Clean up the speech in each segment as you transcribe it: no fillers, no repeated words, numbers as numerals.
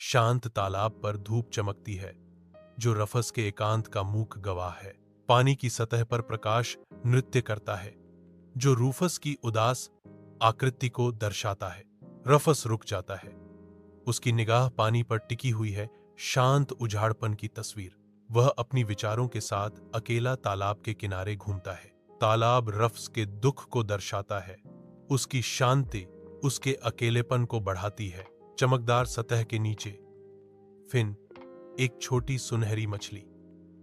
शांत तालाब पर धूप चमकती है, जो रफस के एकांत का मूक गवाह है। पानी की सतह पर प्रकाश नृत्य करता है, जो रूफस की उदास आकृति को दर्शाता है। रफस रुक जाता है। उसकी निगाह पानी पर टिकी हुई है, शांत उजाड़पन की तस्वीर। वह अपनी विचारों के साथ अकेला तालाब के किनारे घूमता है। तालाब रफ्स के दुख को दर्शाता है। उसकी शांति उसके अकेलेपन को बढ़ाती है। चमकदार सतह के नीचे फिन, एक छोटी सुनहरी मछली,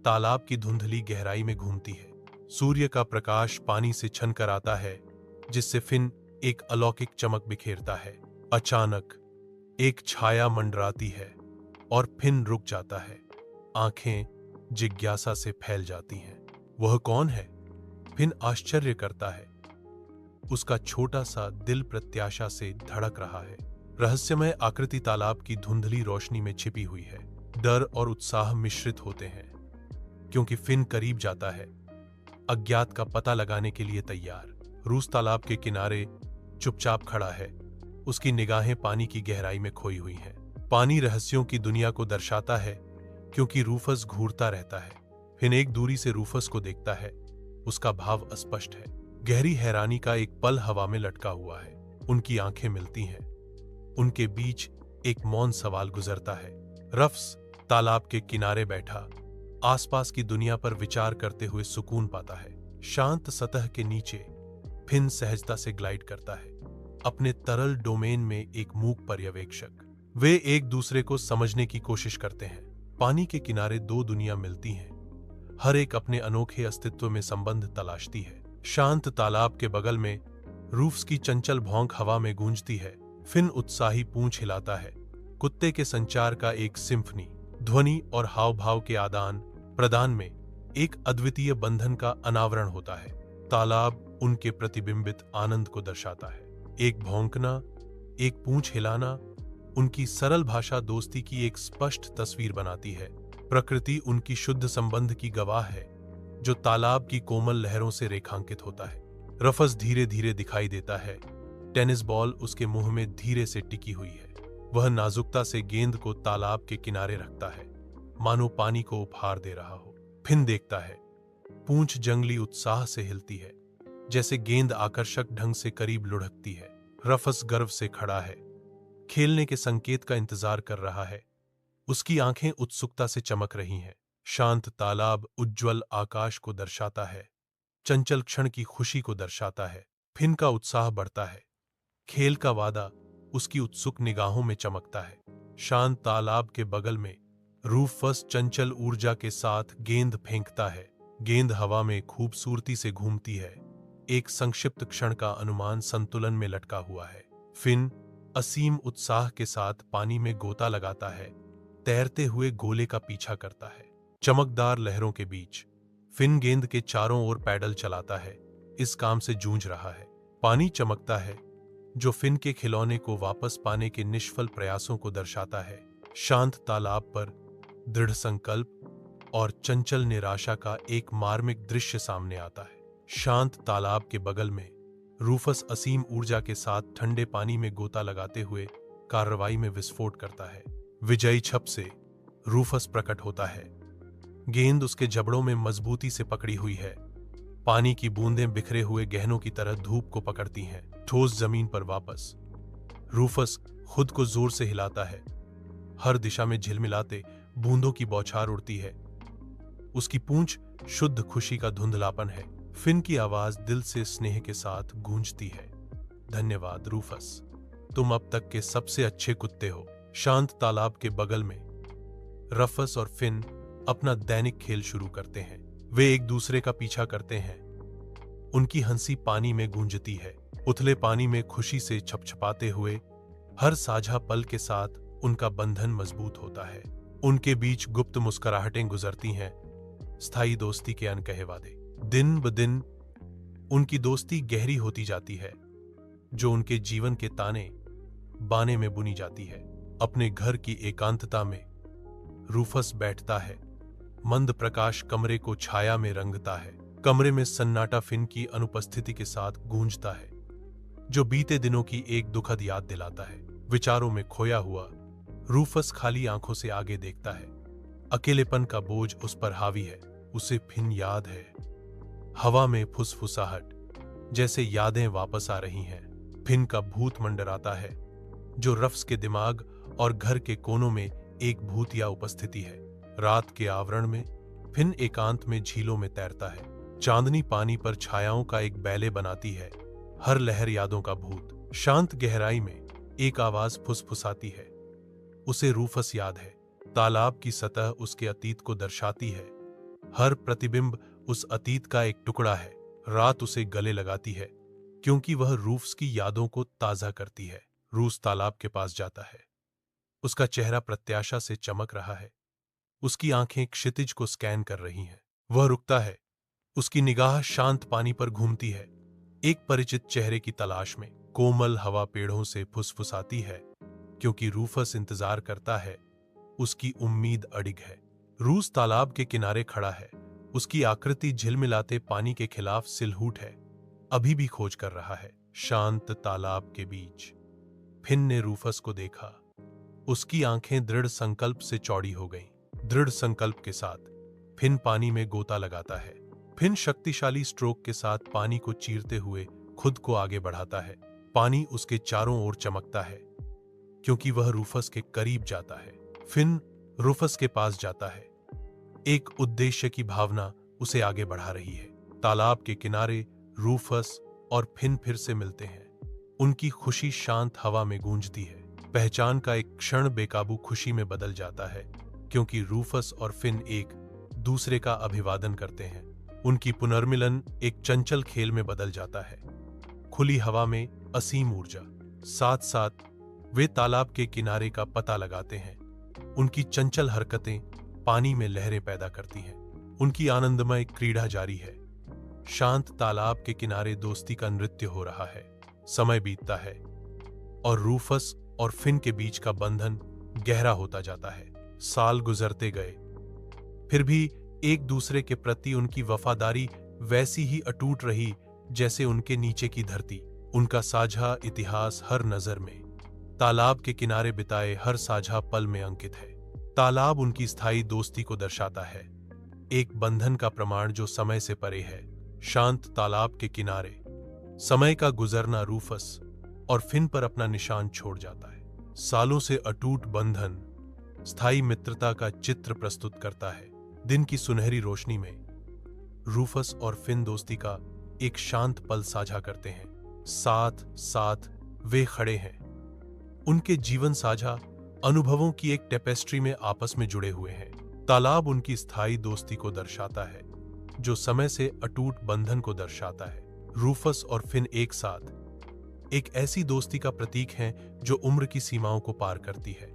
तालाब की धुंधली गहराई में घूमती है। सूर्य का प्रकाश पानी से छनकर आता है, जिससे फिन एक अलौकिक चमक बिखेरता है। अचानक एक छाया मंडराती है और फिन रुक जाता है। आंखें जिज्ञासा से फैल जाती हैं। वह कौन है? फिन आश्चर्य करता है। उसका छोटा सा दिल प्रत्याशा से धड़क रहा है। रहस्यमय आकृति तालाब की धुंधली रोशनी में छिपी हुई है। डर और उत्साह मिश्रित होते हैं, क्योंकि फिन करीब जाता है, अज्ञात का पता लगाने के लिए तैयार। रूस तालाब के किनारे चुपचाप खड़ा है। उसकी निगाहें पानी की गहराई में खोई हुई हैं। पानी रहस्यों की दुनिया को दर्शाता है, क्योंकि रूफस घूरता रहता है। फिन एक दूरी से रूफस को देखता है। उसका भाव अस्पष्ट है। गहरी हैरानी का एक पल हवा में लटका हुआ है। उनकी आंखें मिलती हैं। उनके बीच एक मौन सवाल गुजरता है। रफ्स तालाब के किनारे बैठा आसपास की दुनिया पर विचार करते हुए सुकून पाता है। शांत सतह के नीचे फिन सहजता से ग्लाइड करता है, अपने तरल डोमेन में एक मूक पर्यवेक्षक। वे एक दूसरे को समझने की कोशिश करते हैं। पानी के किनारे दो दुनिया मिलती हैं, हर एक अपने अनोखे अस्तित्व में संबंध तलाशती है। शांत तालाब के बगल में रूफ्स की चंचल भौंक हवा में गूंजती है। फिन उत्साही पूंछ हिलाता है। कुत्ते के संचार का एक सिम्फनी, ध्वनि और हाव भाव के आदान प्रदान में एक अद्वितीय बंधन का अनावरण होता है। तालाब उनके प्रतिबिंबित आनंद को दर्शाता है। एक भौंकना, एक पूंछ हिलाना, उनकी सरल भाषा दोस्ती की एक स्पष्ट तस्वीर बनाती है। प्रकृति उनकी शुद्ध संबंध की गवाह है, जो तालाब की कोमल लहरों से रेखांकित होता है। रफस धीरे धीरे दिखाई देता है। टेनिस बॉल उसके मुंह में धीरे से टिकी हुई है। वह नाजुकता से गेंद को तालाब के किनारे रखता है, मानो पानी को उपहार दे रहा हो। फिन देखता है। पूंछ जंगली उत्साह से हिलती है, जैसे गेंद आकर्षक ढंग से करीब लुढ़कती है। रफस गर्व से खड़ा है, खेलने के संकेत का इंतजार कर रहा है। उसकी आंखें उत्सुकता से चमक रही हैं। शांत तालाब उज्ज्वल आकाश को दर्शाता है, चंचल क्षण की खुशी को दर्शाता है। फिन का उत्साह बढ़ता है। खेल का वादा उसकी उत्सुक निगाहों में चमकता है। शांत तालाब के बगल में रूफस चंचल ऊर्जा के साथ गेंद फेंकता है। गेंद हवा में खूबसूरती से घूमती है। एक संक्षिप्त क्षण का अनुमान संतुलन में लटका हुआ है। फिन असीम उत्साह के साथ पानी में गोता लगाता है, तैरते हुए गोले का पीछा करता है। चमकदार लहरों के बीच फिन गेंद के चारों ओर पैडल चलाता है, इस काम से जूझ रहा है। पानी चमकता है, जो फिन के खिलौने को वापस पाने के निष्फल प्रयासों को दर्शाता है। शांत तालाब पर दृढ़ संकल्प और चंचल निराशा का एक मार्मिक दृश्य सामने आता है। शांत तालाब के बगल में रूफस असीम ऊर्जा के साथ ठंडे पानी में गोता लगाते हुए कार्रवाई में विस्फोट करता है। विजयी छप से रूफस प्रकट होता है। गेंद उसके जबड़ों में मजबूती से पकड़ी हुई है। पानी की बूंदें बिखरे हुए गहनों की तरह धूप को पकड़ती हैं। ठोस जमीन पर वापस रूफस खुद को जोर से हिलाता है। हर दिशा में झिलमिलाते बूंदों की बौछार उड़ती है। उसकी पूंछ शुद्ध खुशी का धुंधलापन है। फिन की आवाज दिल से स्नेह के साथ गूंजती है। धन्यवाद रूफस, तुम अब तक के सबसे अच्छे कुत्ते हो। शांत तालाब के बगल में रफस और फिन अपना दैनिक खेल शुरू करते हैं। वे एक दूसरे का पीछा करते हैं। उनकी हंसी पानी में गूंजती है। उथले पानी में खुशी से छपछपाते हुए हर साझा पल के साथ उनका बंधन मजबूत होता है। उनके बीच गुप्त मुस्कुराहटें गुजरती हैं, स्थायी दोस्ती के अनकहे वादे। दिन ब दिन उनकी दोस्ती गहरी होती जाती है, जो उनके जीवन के ताने बाने में बुनी जाती है। अपने घर की एकांतता में रूफस बैठता है। मंद प्रकाश कमरे को छाया में रंगता है। कमरे में सन्नाटा फिन की अनुपस्थिति के साथ गूंजता है, जो बीते दिनों की एक दुखद याद दिलाता है। विचारों में खोया हुआ रूफस खाली आंखों से आगे देखता है। अकेलेपन का बोझ उस पर हावी है। उसे फिन याद है। हवा में फुसफुसाहट, जैसे यादें वापस आ रही हैं। फिन का भूत मंडराता है, जो रफ्स के दिमाग और घर के कोनों में एक भूतिया उपस्थिति है। रात के आवरण में फिन एकांत में झीलों में तैरता है। चांदनी पानी पर छायाओं का एक बैले बनाती है। हर लहर यादों का भूत। शांत गहराई में एक आवाज फुसफुसाती है। उसे रूफस याद है। तालाब की सतह उसके अतीत को दर्शाती है। हर प्रतिबिंब उस अतीत का एक टुकड़ा है। रात उसे गले लगाती है, क्योंकि वह रूफ्स की यादों को ताजा करती है। रूस तालाब के पास जाता है। उसका चेहरा प्रत्याशा से चमक रहा है। उसकी आंखें क्षितिज को स्कैन कर रही हैं। वह रुकता है। उसकी निगाह शांत पानी पर घूमती है, एक परिचित चेहरे की तलाश में। कोमल हवा पेड़ों से फुसफुसाती है, क्योंकि रूफस इंतजार करता है। उसकी उम्मीद अडिग है। रूस तालाब के किनारे खड़ा है। उसकी आकृति झिलमिलाते पानी के खिलाफ सिलहूट है। अभी भी खोज कर रहा है। शांत तालाब के बीच फिन ने रूफस को देखा। उसकी आंखें दृढ़ संकल्प से चौड़ी हो गईं। दृढ़ संकल्प के साथ फिन पानी में गोता लगाता है। फिन शक्तिशाली स्ट्रोक के साथ पानी को चीरते हुए खुद को आगे बढ़ाता है। पानी उसके चारों ओर चमकता है, क्योंकि वह रूफस के करीब जाता है। फिन रूफस के पास जाता है। एक उद्देश्य की भावना उसे आगे बढ़ा रही है। तालाब के किनारे रूफस और फिन फिर से मिलते हैं। उनकी खुशी शांत हवा में गूंजती है। पहचान का एक क्षण बेकाबू खुशी में बदल जाता है, क्योंकि रूफस और फिन एक दूसरे का अभिवादन करते हैं। उनकी पुनर्मिलन एक चंचल खेल में बदल जाता है। खुली हवा में असीम ऊर्जा। साथ साथ वे तालाब के किनारे का पता लगाते हैं। उनकी चंचल हरकतें पानी में लहरें पैदा करती हैं। उनकी आनंदमय क्रीड़ा जारी है। शांत तालाब के किनारे दोस्ती का नृत्य हो रहा है। समय बीतता है और रूफस और फिन के बीच का बंधन गहरा होता जाता है। साल गुजरते गए, फिर भी एक दूसरे के प्रति उनकी वफादारी वैसी ही अटूट रही जैसे उनके नीचे की धरती। उनका साझा इतिहास हर नजर में, तालाब के किनारे बिताए हर साझा पल में अंकित है। तालाब उनकी स्थायी दोस्ती को दर्शाता है, एक बंधन का प्रमाण जो समय से परे है। शांत तालाब के किनारे समय का गुजरना रूफस और फिन पर अपना निशान छोड़ जाता है। सालों से अटूट बंधन स्थायी मित्रता का चित्र प्रस्तुत करता है। दिन की सुनहरी रोशनी में रूफस और फिन दोस्ती का एक शांत पल साझा करते हैं। साथ साथ वे खड़े हैं। उनके जीवन साझा अनुभवों की एक टेपेस्ट्री में आपस में जुड़े हुए हैं। तालाब उनकी स्थायी दोस्ती को दर्शाता है, जो समय से अटूट बंधन को दर्शाता है। रूफस और फिन एक साथ एक ऐसी दोस्ती का प्रतीक हैं जो उम्र की सीमाओं को पार करती है।